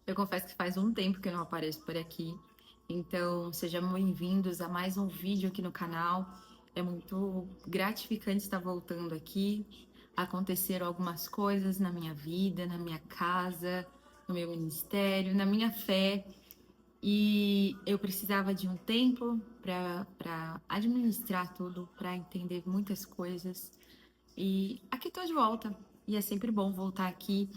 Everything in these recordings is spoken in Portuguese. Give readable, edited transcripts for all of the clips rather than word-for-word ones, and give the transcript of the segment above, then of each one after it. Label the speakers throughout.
Speaker 1: Eu confesso que faz um tempo que eu não apareço por aqui, então sejam bem-vindos a mais um vídeo aqui no canal. É muito gratificante estar voltando aqui. Aconteceram algumas coisas na minha vida, na minha casa, no meu ministério, na minha fé, e eu precisava de um tempo para administrar tudo, para entender muitas coisas. E aqui estou de volta, e é sempre bom voltar aqui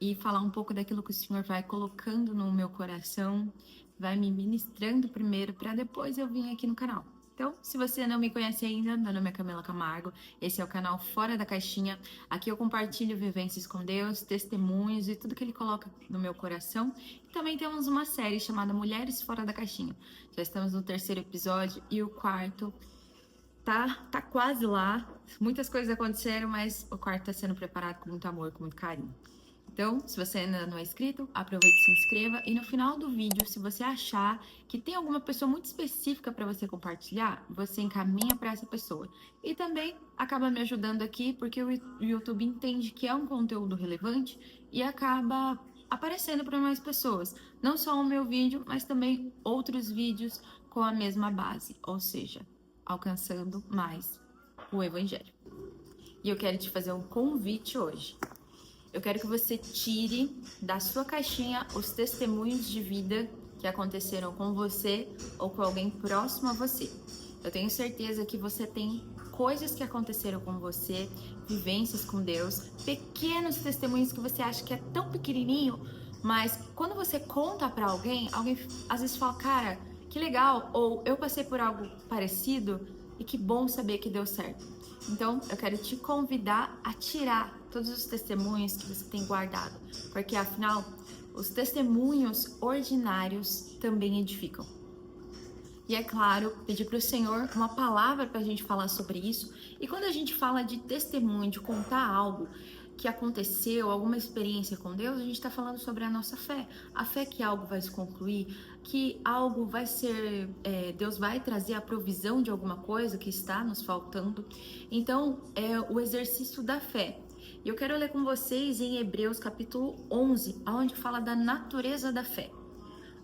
Speaker 1: e falar um pouco daquilo que o Senhor vai colocando no meu coração, vai me ministrando primeiro, para depois eu vir aqui no canal. Então, se você não me conhece ainda, meu nome é Camila Camargo, esse é o canal Fora da Caixinha. Aqui eu compartilho vivências com Deus, testemunhos e tudo que Ele coloca no meu coração. E também temos uma série chamada Mulheres Fora da Caixinha. Já estamos no terceiro episódio e o quarto tá quase lá. Muitas coisas aconteceram, mas o quarto está sendo preparado com muito amor, com muito carinho. Então, se você ainda não é inscrito, aproveite e se inscreva. E no final do vídeo, se você achar que tem alguma pessoa muito específica para você compartilhar, você encaminha para essa pessoa. E também acaba me ajudando aqui, porque o YouTube entende que é um conteúdo relevante e acaba aparecendo para mais pessoas. Não só o meu vídeo, mas também outros vídeos com a mesma base, ou seja, alcançando mais o Evangelho. E eu quero te fazer um convite hoje. Eu quero que você tire da sua caixinha os testemunhos de vida que aconteceram com você ou com alguém próximo a você. Eu tenho certeza que você tem coisas que aconteceram com você, vivências com Deus, pequenos testemunhos que você acha que é tão pequenininho, mas quando você conta para alguém, alguém às vezes fala, cara, que legal, ou eu passei por algo parecido e que bom saber que deu certo. Então, eu quero te convidar a tirar todos os testemunhos que você tem guardado, porque afinal, os testemunhos ordinários também edificam. E é claro, pedir para o Senhor uma palavra para a gente falar sobre isso. E quando a gente fala de testemunho, de contar algo que aconteceu, alguma experiência com Deus, a gente está falando sobre a nossa fé. A fé que algo vai se concluir, que algo vai ser, Deus vai trazer a provisão de alguma coisa que está nos faltando. Então, é o exercício da fé. E eu quero ler com vocês em Hebreus capítulo 11, onde fala da natureza da fé.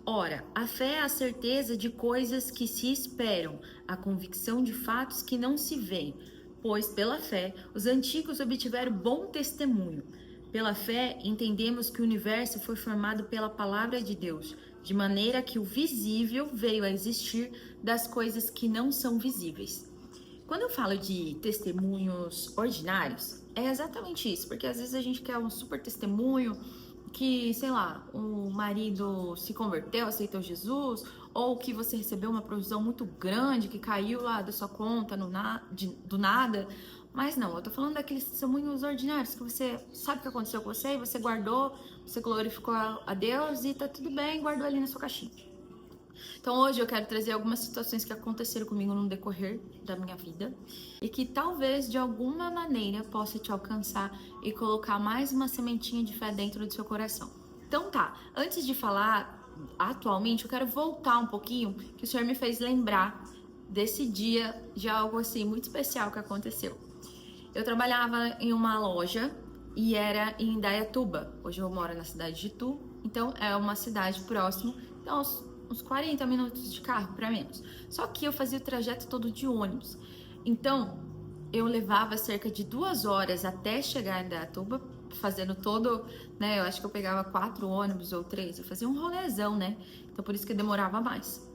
Speaker 1: Ora, a fé é a certeza de coisas que se esperam, a convicção de fatos que não se veem, pois pela fé os antigos obtiveram bom testemunho. Pela fé entendemos que o universo foi formado pela palavra de Deus, de maneira que o visível veio a existir das coisas que não são visíveis. Quando eu falo de testemunhos ordinários, é exatamente isso, porque às vezes a gente quer um super testemunho que, sei lá, o marido se converteu, aceitou Jesus, ou que você recebeu uma provisão muito grande que caiu lá da sua conta do nada. Mas não, eu tô falando daqueles testemunhos ordinários que você sabe o que aconteceu com você e você guardou, você glorificou a Deus e tá tudo bem, guardou ali na sua caixinha. Então hoje eu quero trazer algumas situações que aconteceram comigo no decorrer da minha vida e que talvez de alguma maneira possa te alcançar e colocar mais uma sementinha de fé dentro do seu coração. Então tá, antes de falar atualmente, eu quero voltar um pouquinho, que o Senhor me fez lembrar desse dia de algo assim muito especial que aconteceu. Eu trabalhava em uma loja e era em Indaiatuba. Hoje eu moro na cidade de Itu, então é uma cidade próxima, então uns 40 minutos de carro, para menos. Só que eu fazia o trajeto todo de ônibus. Então, eu levava cerca de 2 horas até chegar em Indaiatuba, fazendo todo, né? Eu acho que eu pegava 4 ônibus ou 3. Eu fazia um rolezão, né? Então, por isso que demorava mais.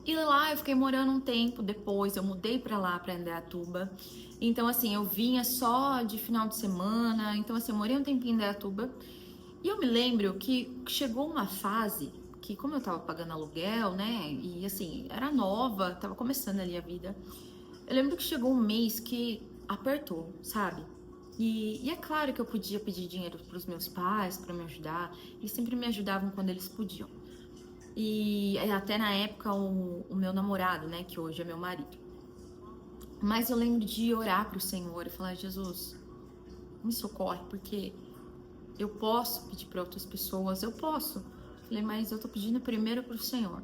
Speaker 1: E lá eu fiquei morando um tempo depois, eu mudei pra lá, pra Indaiatuba. Então, assim, eu vinha só de final de semana. Então, assim, eu morei um tempinho em Indaiatuba. E eu me lembro que chegou uma fase que, como eu tava pagando aluguel, né? E, assim, era nova, tava começando ali a vida. Eu lembro que chegou um mês que apertou, sabe? E é claro que eu podia pedir dinheiro pros meus pais pra me ajudar. Eles sempre me ajudavam quando eles podiam. E até na época o meu namorado, né, que hoje é meu marido. Mas eu lembro de orar pro Senhor e falar, Jesus, me socorre, porque eu posso pedir para outras pessoas, eu posso. Falei, mas eu tô pedindo primeiro pro Senhor.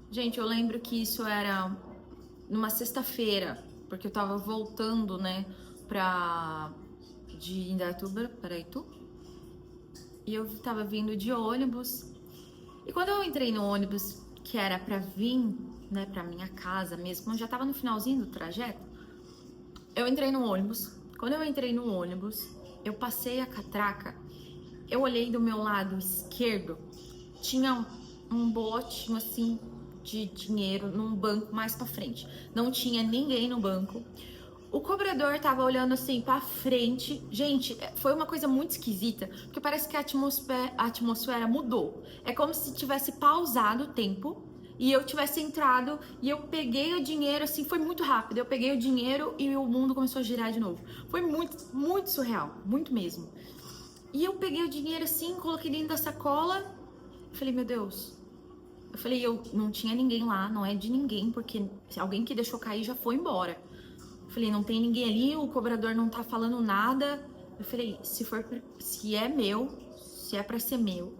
Speaker 1: Gente, eu lembro que isso era numa sexta-feira, porque eu tava voltando, né, de Indaiatuba para Itu. e eu tava vindo de ônibus. E quando eu entrei no ônibus, que era pra vir, né, pra minha casa mesmo, eu já tava no finalzinho do trajeto, eu entrei no ônibus. Quando eu entrei no ônibus, eu passei a catraca, eu olhei do meu lado esquerdo, tinha um botinho assim de dinheiro num banco mais pra frente. Não tinha ninguém no banco. O cobrador tava olhando assim pra frente. Gente, foi uma coisa muito esquisita, porque parece que a atmosfera mudou. É como se tivesse pausado o tempo e eu tivesse entrado e eu peguei o dinheiro assim, foi muito rápido. Eu peguei o dinheiro e o mundo começou a girar de novo. Foi muito, muito surreal, muito mesmo. E eu peguei o dinheiro assim, coloquei dentro da sacola. Falei, meu Deus. Eu falei, eu não tinha ninguém lá, não é de ninguém, porque alguém que deixou cair já foi embora. Falei, não tem ninguém ali, o cobrador não tá falando nada. Eu falei, se é meu, se é pra ser meu.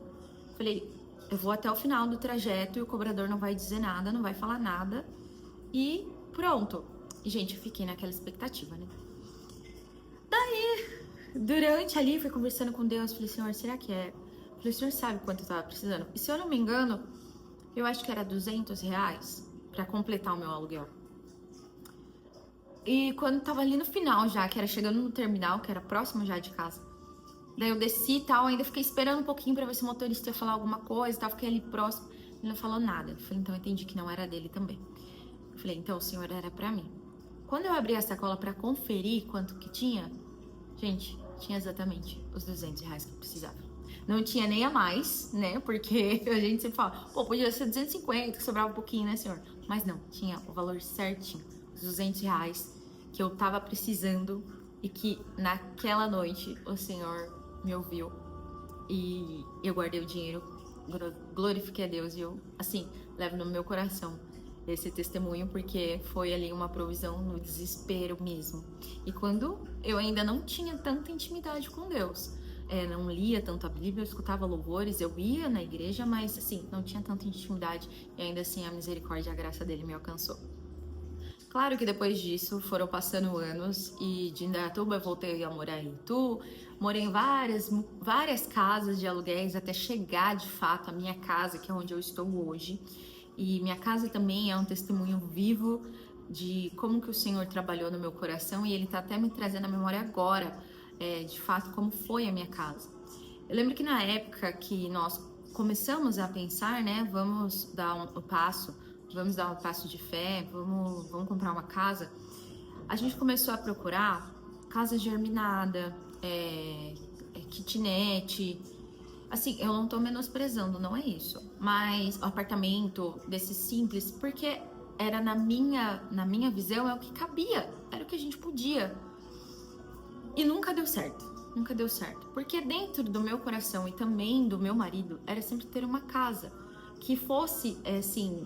Speaker 1: Falei, eu vou até o final do trajeto e o cobrador não vai dizer nada, não vai falar nada. E pronto. E, gente, eu fiquei naquela expectativa, né? Durante ali, fui conversando com Deus, falei, Senhor, será que é? Falei, o Senhor sabe quanto eu tava precisando? E se eu não me engano, eu acho que era R$ 200 pra completar o meu aluguel. E quando tava ali no final já, que era chegando no terminal, que era próximo já de casa. Daí eu desci e tal, ainda fiquei esperando um pouquinho pra ver se o motorista ia falar alguma coisa e tal, fiquei ali próximo. Ele não falou nada. Eu falei, então eu entendi que não era dele também. Eu falei, então o senhor era pra mim. Quando eu abri a sacola pra conferir quanto que tinha, gente, tinha exatamente os R$ 200 que eu precisava. Não tinha nem a mais, né? Porque a gente sempre fala, pô, podia ser 250, que sobrava um pouquinho, né, senhor? Mas não, tinha o valor certinho, os R$ 200 que eu tava precisando e que naquela noite o senhor me ouviu e eu guardei o dinheiro, glorifiquei a Deus e eu, assim, levo no meu coração esse testemunho porque foi ali uma provisão no desespero mesmo. E quando eu ainda não tinha tanta intimidade com Deus, não lia tanto a Bíblia, eu escutava louvores, eu ia na igreja, mas assim, não tinha tanta intimidade e ainda assim a misericórdia e a graça dele me alcançou. Claro que depois disso foram passando anos e de Indaiatuba eu voltei a morar em Itu, morei em várias casas de aluguéis até chegar de fato à minha casa, que é onde eu estou hoje. E minha casa também é um testemunho vivo de como que o Senhor trabalhou no meu coração e Ele está até me trazendo à memória agora, de fato, como foi a minha casa. Eu lembro que na época que nós começamos a pensar, né, vamos dar um passo, vamos dar um passo de fé, vamos comprar uma casa, a gente começou a procurar casa germinada, kitnet. Assim, eu não tô menosprezando, não é isso. Mas o apartamento desses simples, porque era na minha visão, é o que cabia, era o que a gente podia. E nunca deu certo, nunca deu certo. Porque dentro do meu coração e também do meu marido, era sempre ter uma casa que fosse, assim,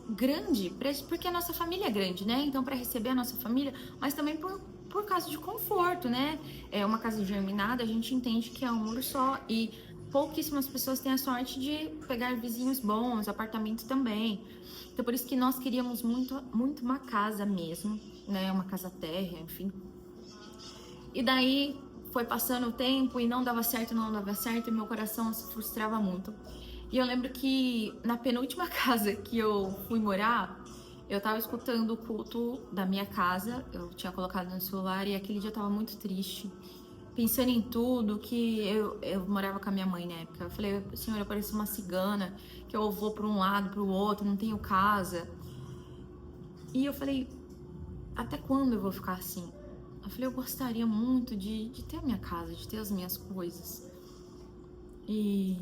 Speaker 1: grande, porque a nossa família é grande, né? Então, para receber a nossa família, mas também por causa de conforto, né? É uma casa germinada, a gente entende que é um muro só e pouquíssimas pessoas têm a sorte de pegar vizinhos bons, apartamento também. Então, por isso que nós queríamos muito, muito uma casa mesmo, né? Uma casa térrea, enfim. E daí foi passando o tempo e não dava certo, e meu coração se frustrava muito. E eu lembro que na penúltima casa que eu fui morar, eu tava escutando o culto da minha casa, eu tinha colocado no celular e aquele dia eu tava muito triste, pensando em tudo, que eu morava com a minha mãe na época. Eu falei, Senhor, eu pareço uma cigana, que eu vou para um lado, para o outro, não tenho casa. E eu falei, até quando eu vou ficar assim? Eu falei, eu gostaria muito de ter a minha casa, de ter as minhas coisas. E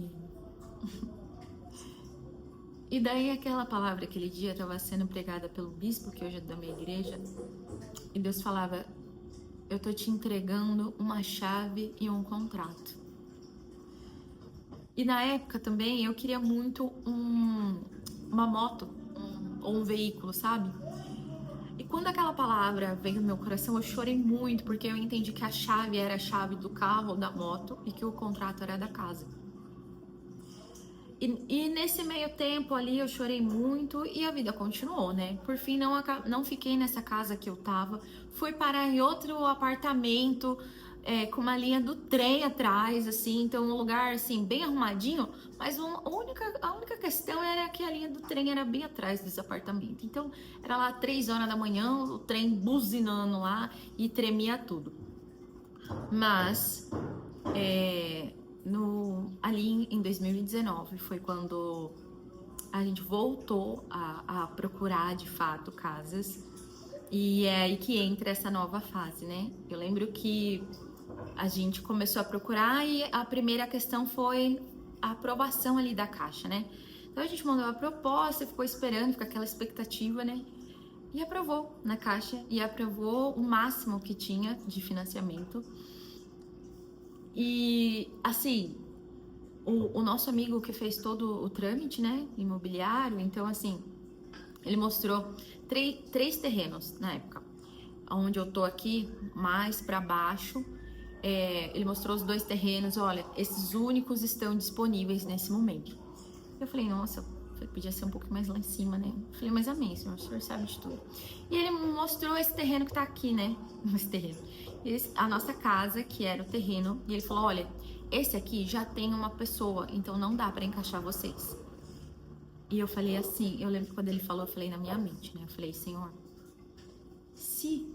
Speaker 1: daí aquela palavra, aquele dia, estava sendo pregada pelo bispo, que hoje é da minha igreja, e Deus falava, eu tô te entregando uma chave e um contrato. E na época também eu queria muito uma moto, ou um veículo, sabe? E quando aquela palavra veio no meu coração, eu chorei muito, porque eu entendi que a chave era a chave do carro ou da moto e que o contrato era da casa. E nesse meio tempo ali eu chorei muito e a vida continuou, né? Por fim, não fiquei nessa casa que eu tava, fui parar em outro apartamento, com uma linha do trem atrás, assim, então um lugar assim bem arrumadinho, mas a única questão era que a linha do trem era bem atrás desse apartamento. Então era lá 3 horas da manhã, o trem buzinando lá e tremia tudo. Mas ali em 2019 foi quando a gente voltou a procurar de fato casas. E é aí que entra essa nova fase, né? Eu lembro que a gente começou a procurar e a primeira questão foi a aprovação ali da Caixa, né? Então a gente mandou a proposta, ficou esperando, com aquela expectativa, né? E aprovou na Caixa e aprovou o máximo que tinha de financiamento. E assim, o nosso amigo que fez todo o trâmite, né, imobiliário, então assim, ele mostrou três terrenos na época. Onde eu tô aqui, mais para baixo, ele mostrou os 2 terrenos. Olha, esses únicos estão disponíveis nesse momento. Eu falei, nossa, podia ser um pouco mais lá em cima, né? Eu falei, mas amém, senhor, o senhor sabe de tudo. E ele mostrou esse terreno que tá aqui, né? Esse terreno. A nossa casa, que era o terreno, e ele falou, olha, esse aqui já tem uma pessoa, então não dá para encaixar vocês. E eu falei assim, eu lembro que quando ele falou, eu falei na minha mente, né? Eu falei, senhor, se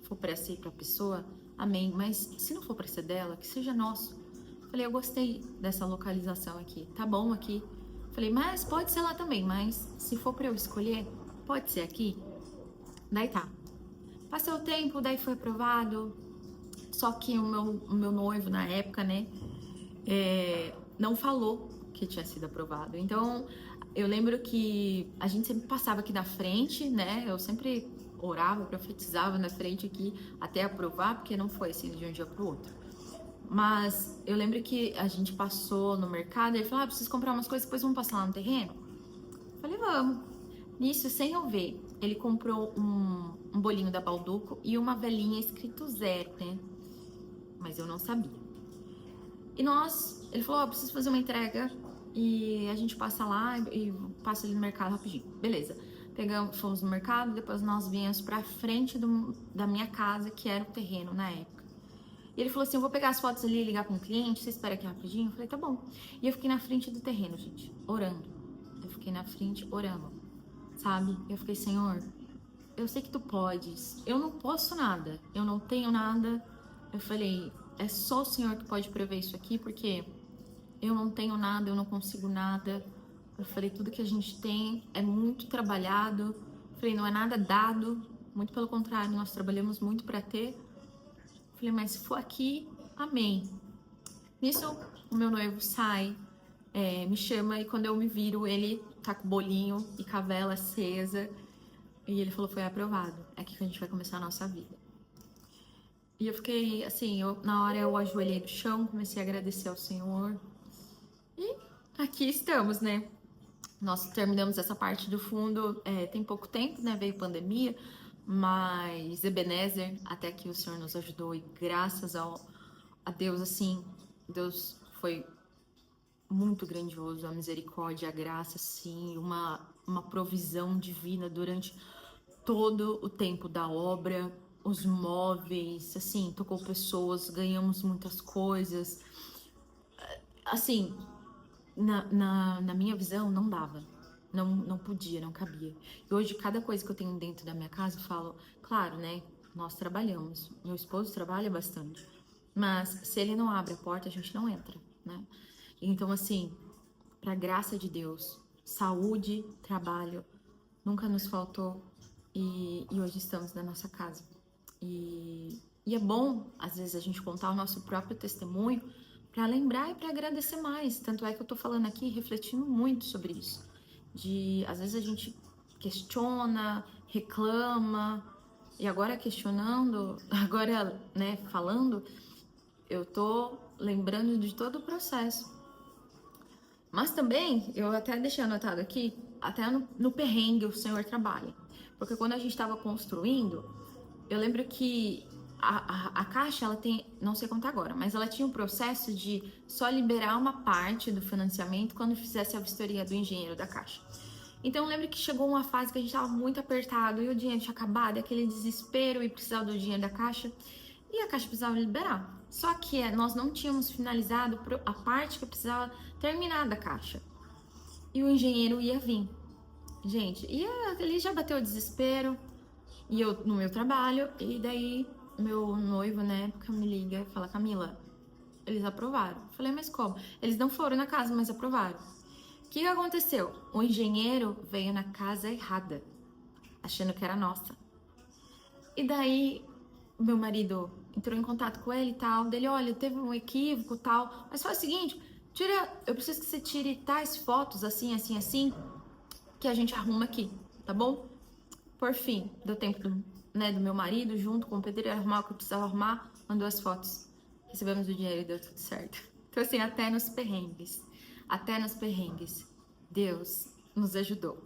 Speaker 1: for para ser para a pessoa, amém, mas se não for para ser dela, que seja nosso. Falei, eu gostei dessa localização aqui, tá bom aqui. Falei, mas pode ser lá também, mas se for para eu escolher, pode ser aqui. Daí tá. Passou o tempo, daí foi aprovado. Só que o meu noivo na época, né, não falou que tinha sido aprovado. Então, eu lembro que a gente sempre passava aqui na frente, né? Eu sempre orava, profetizava na frente aqui até aprovar, porque não foi assim de um dia para o outro. Mas eu lembro que a gente passou no mercado e ele falou, preciso comprar umas coisas, depois vamos passar lá no terreno? Eu falei, vamos. Nisso, sem eu ver, ele comprou um bolinho da Balduco e uma velinha escrito 0, né? Mas eu não sabia. E ele falou, preciso fazer uma entrega e a gente passa lá e passa ali no mercado rapidinho. Beleza. Fomos no mercado, depois nós viemos pra frente da minha casa, que era o terreno na época. E ele falou assim, eu vou pegar as fotos ali e ligar para um cliente, você espera aqui rapidinho? Eu falei, tá bom. E eu fiquei na frente do terreno, gente, orando. Eu fiquei na frente orando, sabe? Eu fiquei, Senhor, eu sei que tu podes. Eu não posso nada, eu não tenho nada. Eu falei, é só o Senhor que pode prever isso aqui, porque eu não tenho nada, eu não consigo nada. Eu falei, tudo que a gente tem é muito trabalhado. Eu falei, não é nada dado, muito pelo contrário, nós trabalhamos muito para ter. Eu falei, mas se for aqui, amém. Nisso, o meu noivo sai, me chama, e quando eu me viro, ele tá com bolinho e com a vela acesa. E ele falou, foi aprovado, é aqui que a gente vai começar a nossa vida. E eu fiquei, assim, na hora eu ajoelhei no chão, comecei a agradecer ao Senhor. E aqui estamos, né? Nós terminamos essa parte do fundo tem pouco tempo, né? Veio pandemia, mas Ebenezer, até que o Senhor nos ajudou e graças a Deus, assim, Deus foi muito grandioso, a misericórdia, a graça, assim, uma provisão divina durante todo o tempo da obra, os móveis, assim, tocou pessoas, ganhamos muitas coisas, assim, na minha visão, não dava. Não podia, não cabia. E hoje, cada coisa que eu tenho dentro da minha casa, eu falo, claro, né? Nós trabalhamos. Meu esposo trabalha bastante. Mas se ele não abre a porta, a gente não entra, né? Então, assim, pra graça de Deus, saúde, trabalho, nunca nos faltou. E hoje estamos na nossa casa. E é bom, às vezes, a gente contar o nosso próprio testemunho para lembrar e para agradecer mais. Tanto é que eu tô falando aqui, refletindo muito sobre isso. Às vezes a gente questiona, reclama, e agora questionando, agora, né, falando, eu tô lembrando de todo o processo. Mas também, eu até deixei anotado aqui, até no perrengue o Senhor trabalha. Porque quando a gente estava construindo, eu lembro que a Caixa, ela tem, não sei contar agora, mas ela tinha um processo de só liberar uma parte do financiamento quando fizesse a vistoria do engenheiro da Caixa. Então eu lembro que chegou uma fase que a gente estava muito apertado e o dinheiro tinha acabado, aquele desespero e precisava do dinheiro da Caixa. e a Caixa precisava liberar. Só que nós não tínhamos finalizado a parte que precisava terminar da Caixa. E o engenheiro ia vir. Gente, ele já bateu o desespero, e eu no meu trabalho, e daí meu noivo, na época, me liga e fala: Camila, eles aprovaram. Eu falei: mas como? Eles não foram na casa, mas aprovaram. O que aconteceu? O engenheiro veio na casa errada, achando que era nossa. E daí, meu marido entrou em contato com ele e tal, dele: olha, teve um equívoco e tal, mas faz o seguinte, eu preciso que você tire tais fotos, assim, assim, assim, que a gente arruma aqui, tá bom? Por fim, deu tempo do meu marido, junto com o pedreiro, arrumar o que eu precisava arrumar, mandou as fotos. Recebemos o dinheiro e deu tudo certo. Então, assim, até nos perrengues, Deus nos ajudou.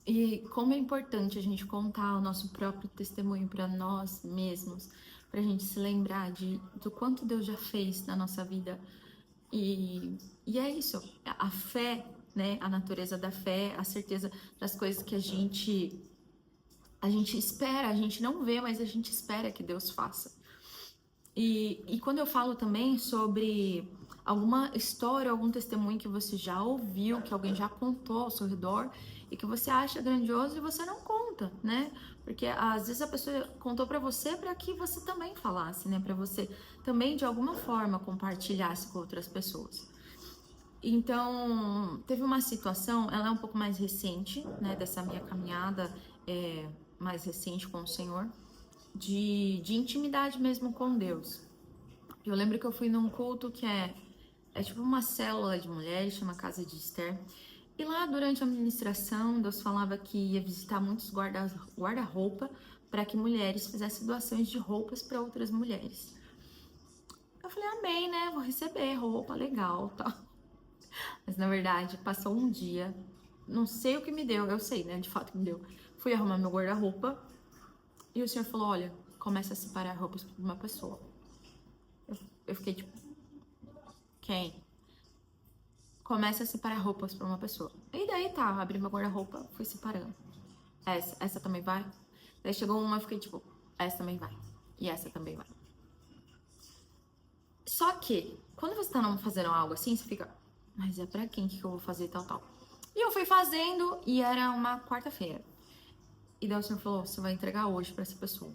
Speaker 1: E como é importante a gente contar o nosso próprio testemunho para nós mesmos, para a gente se lembrar do quanto Deus já fez na nossa vida. E é isso, a fé, né? A natureza da fé, a certeza das coisas que a gente espera, a gente não vê, mas a gente espera que Deus faça. E quando eu falo também sobre alguma história, algum testemunho que você já ouviu, que alguém já contou ao seu redor e que você acha grandioso e você não conta, né? Porque às vezes a pessoa contou para você para que você também falasse, né? Para você também de alguma forma compartilhasse com outras pessoas. Então, teve uma situação, ela é um pouco mais recente, né? Dessa minha caminhada mais recente com o Senhor, de intimidade mesmo com Deus. Eu lembro que eu fui num culto que é tipo uma célula de mulheres, chama Casa de Esther. E lá, durante a ministração, Deus falava que ia visitar muitos guarda-roupa para que mulheres fizessem doações de roupas para outras mulheres. Eu falei: amém, né? Vou receber roupa, legal, tal. Mas na verdade, passou um dia, não sei o que me deu, eu sei, né? De fato que me deu. Fui arrumar meu guarda-roupa e o Senhor falou: olha, começa a separar roupas para uma pessoa. Eu fiquei tipo: quem? Começa a separar roupas para uma pessoa. E daí tá, abri meu guarda-roupa, fui separando. Essa também vai. Daí chegou uma, eu fiquei tipo: essa também vai. E essa também vai. Só que, quando você tá fazendo algo assim, você fica: mas é pra quem que eu vou fazer tal, tal? E eu fui fazendo, e era uma quarta-feira. E daí o Senhor falou: você vai entregar hoje pra essa pessoa.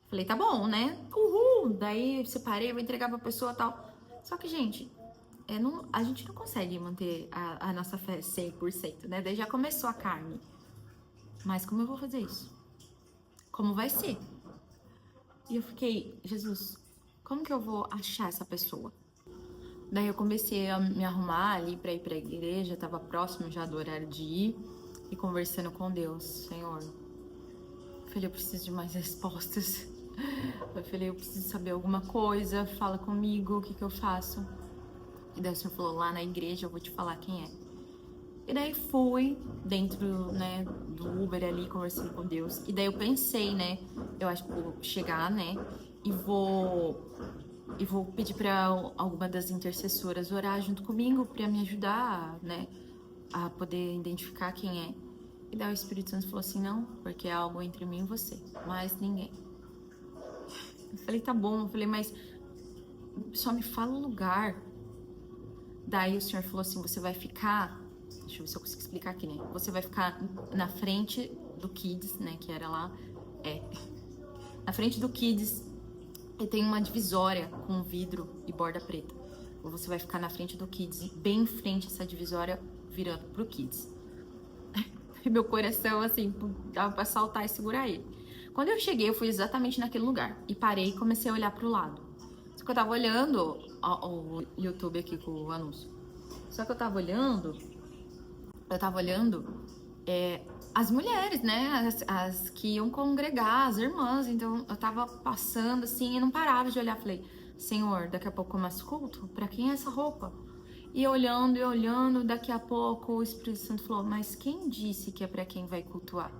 Speaker 1: Falei: tá bom, né? Uhul! Daí separei, vou entregar pra pessoa e tal. Só que, gente, a gente não consegue manter a nossa fé 100%, né? Daí já começou a carne. Mas como eu vou fazer isso? Como vai ser? E eu fiquei: Jesus, como que eu vou achar essa pessoa? Daí eu comecei a me arrumar ali pra ir pra igreja, tava próximo já do horário de ir, e conversando com Deus: Senhor, filho, eu preciso de mais respostas. Eu falei: eu preciso saber alguma coisa, fala comigo, o que eu faço? E daí o Senhor falou: lá na igreja eu vou te falar quem é. E daí fui dentro, né, do Uber ali, conversando com Deus. E daí eu pensei, né, eu acho que vou chegar, né, e vou pedir para alguma das intercessoras orar junto comigo para me ajudar, né, a poder identificar quem é. E daí o Espírito Santo falou assim: não, porque é algo entre mim e você, mais ninguém. Eu falei: tá bom. Eu falei: mas só me fala o lugar. Daí o Senhor falou assim: você vai ficar, deixa eu ver se eu consigo explicar aqui, né? Você vai ficar na frente do Kids, né, que era lá, na frente do Kids, e tem uma divisória com vidro e borda preta. Você vai ficar na frente do Kids, bem em frente a essa divisória, virando pro Kids. E meu coração, assim, dava pra saltar e segurar ele. Quando eu cheguei, eu fui exatamente naquele lugar. E parei e comecei a olhar pro lado. Só que eu tava olhando o YouTube aqui com o anúncio. Só que eu tava olhando as mulheres, né? As que iam congregar, as irmãs. Então eu tava passando assim e não parava de olhar. Falei: Senhor, daqui a pouco começa o culto? Pra quem é essa roupa? E olhando, daqui a pouco o Espírito Santo falou: mas quem disse que é pra quem vai cultuar?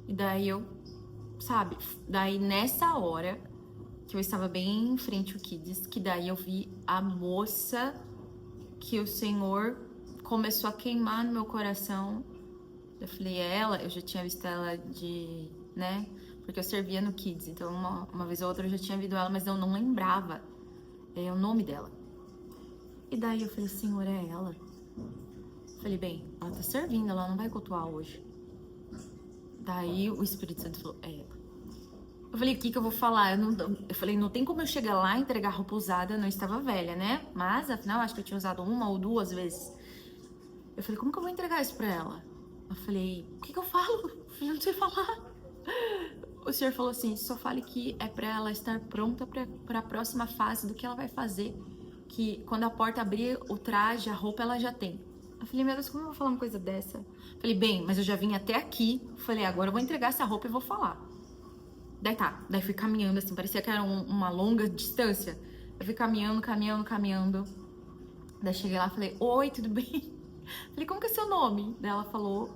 Speaker 1: E daí daí nessa hora que eu estava bem em frente ao Kids, que daí eu vi a moça que o Senhor começou a queimar no meu coração. Eu falei: eu já tinha visto ela né? porque eu servia no Kids, então uma vez ou outra eu já tinha visto ela, mas eu não lembrava o nome dela. E daí eu falei, Senhor, é ela? Falei, bem, ela tá servindo, ela não vai cultuar hoje. Daí o Espírito Santo falou, é ela. Eu falei, o que eu vou falar? Eu falei, não tem como eu chegar lá e entregar roupa usada, eu não estava velha, né? Mas, afinal, acho que eu tinha usado 1 ou 2 vezes. Eu falei, como que eu vou entregar isso pra ela? Eu falei, o que eu falo? Eu falei, eu não sei falar. O senhor falou assim, só fale que é pra ela estar pronta pra a próxima fase do que ela vai fazer. Que quando a porta abrir, o traje, a roupa, ela já tem. Eu falei, meu Deus, como eu vou falar uma coisa dessa? Eu falei, bem, mas eu já vim até aqui. Eu falei, agora eu vou entregar essa roupa e vou falar. Daí fui caminhando assim, parecia que era uma longa distância. Eu fui caminhando. Daí cheguei lá e falei, oi, tudo bem? Falei, como que é seu nome? Daí ela falou,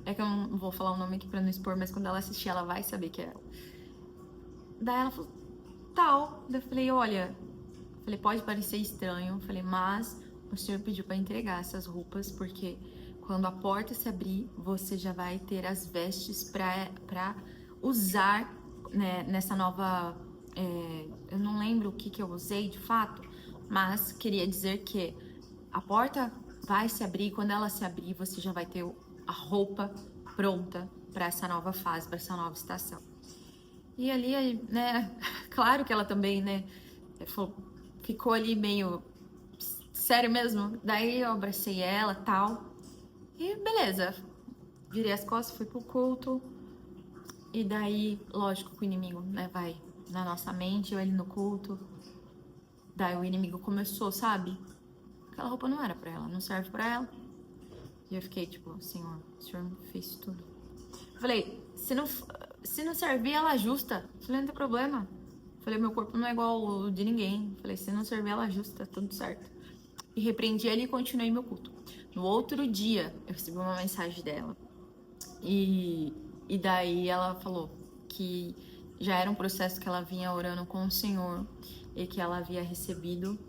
Speaker 1: é que eu não vou falar o nome aqui pra não expor, mas quando ela assistir, ela vai saber que é ela. Daí ela falou, tal. Daí eu falei, olha, pode parecer estranho, falei, mas o senhor pediu pra entregar essas roupas, porque quando a porta se abrir, você já vai ter as vestes pra usar, né, nessa nova... eu não lembro o que eu usei de fato, mas queria dizer que a porta vai se abrir, quando ela se abrir, você já vai ter a roupa pronta para essa nova fase, para essa nova estação. E ali, né, claro que ela também, né, ficou ali meio sério mesmo. Daí eu abracei ela, tal. E beleza. Virei as costas, fui pro culto. E daí, lógico que o inimigo, né, vai na nossa mente, eu ele no culto. Daí o inimigo começou, sabe? Aquela roupa não era pra ela, não serve pra ela. E eu fiquei tipo, Senhor, o Senhor fez tudo. Eu falei, se não servir, ela ajusta. Eu falei, não tem problema. Eu falei, meu corpo não é igual o de ninguém. Eu falei, se não servir, ela ajusta, tudo certo. E repreendi ele e continuei meu culto. No outro dia, eu recebi uma mensagem dela. E daí ela falou que já era um processo que ela vinha orando com o Senhor e que ela havia recebido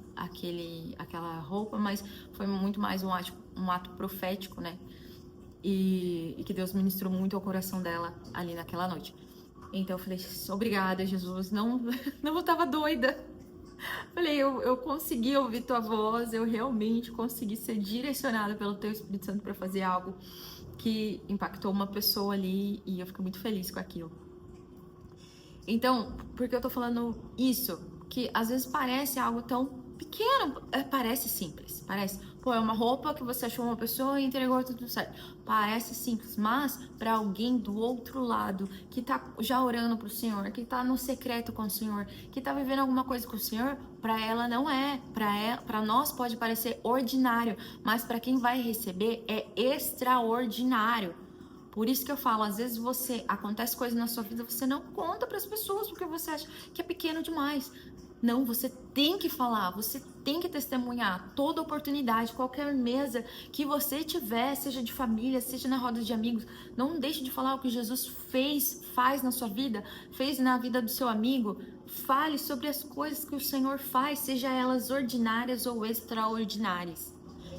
Speaker 1: aquela roupa, mas foi muito mais um ato profético, né? E que Deus ministrou muito ao coração dela ali naquela noite. Então eu falei, obrigada, Jesus, não eu tava doida. Falei, eu consegui ouvir tua voz, eu realmente consegui ser direcionada pelo teu Espírito Santo para fazer algo que impactou uma pessoa ali e eu fico muito feliz com aquilo. Então, por que eu tô falando isso? Que às vezes parece algo tão pequeno, parece simples, parece, pô, é uma roupa que você achou uma pessoa e entregou tudo certo. Parece simples, mas para alguém do outro lado, que tá já orando pro Senhor, que tá no secreto com o Senhor, que tá vivendo alguma coisa com o Senhor, para ela não é, para nós pode parecer ordinário, mas para quem vai receber é extraordinário. Por isso que eu falo, às vezes acontece coisa na sua vida, você não conta para as pessoas porque você acha que é pequeno demais. Não, você tem que falar, você tem que testemunhar toda oportunidade, qualquer mesa que você tiver, seja de família, seja na roda de amigos. Não deixe de falar o que Jesus faz na sua vida, fez na vida do seu amigo. Fale sobre as coisas que o Senhor faz, seja elas ordinárias ou extraordinárias.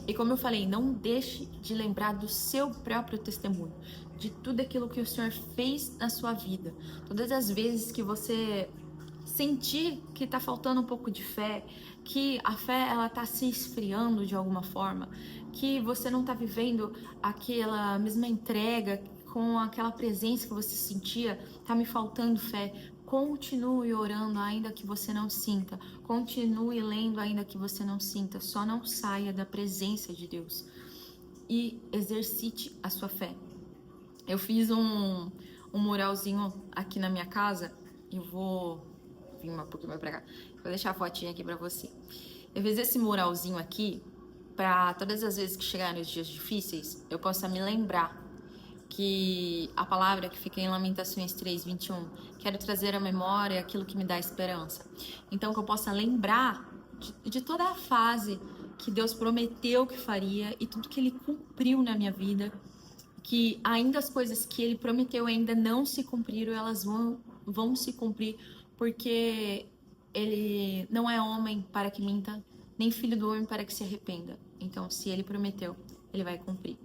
Speaker 1: E como eu falei, não deixe de lembrar do seu próprio testemunho, de tudo aquilo que o Senhor fez na sua vida. Todas as vezes que você sentir que tá faltando um pouco de fé, que a fé ela tá se esfriando de alguma forma, que você não tá vivendo aquela mesma entrega com aquela presença que você sentia, tá me faltando fé. Continue orando ainda que você não sinta. Continue lendo ainda que você não sinta. Só não saia da presença de Deus. E exercite a sua fé. Eu fiz um muralzinho aqui na minha casa. Eu vou vir um pouquinho mais pra cá. Vou deixar a fotinha aqui pra você. Eu fiz esse muralzinho aqui pra todas as vezes que chegarem os dias difíceis, eu possa me lembrar que a palavra que fica em Lamentações 3:21, quero trazer à memória aquilo que me dá esperança. Então, que eu possa lembrar de toda a fase que Deus prometeu que faria e tudo que Ele cumpriu na minha vida, que ainda as coisas que Ele prometeu ainda não se cumpriram, elas vão se cumprir, porque Ele não é homem para que minta, nem filho do homem para que se arrependa. Então, se Ele prometeu, Ele vai cumprir.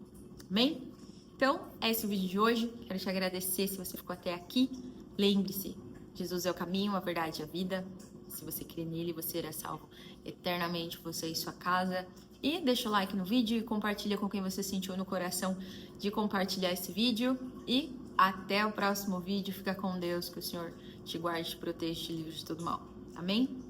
Speaker 1: Amém? Então, é esse o vídeo de hoje. Quero te agradecer se você ficou até aqui. Lembre-se, Jesus é o caminho, a verdade e a vida. Se você crê nele, você será salvo eternamente, você e sua casa. E deixa o like no vídeo e compartilha com quem você sentiu no coração de compartilhar esse vídeo. E até o próximo vídeo. Fica com Deus, que o Senhor te guarde, te proteja, te livre de todo mal. Amém?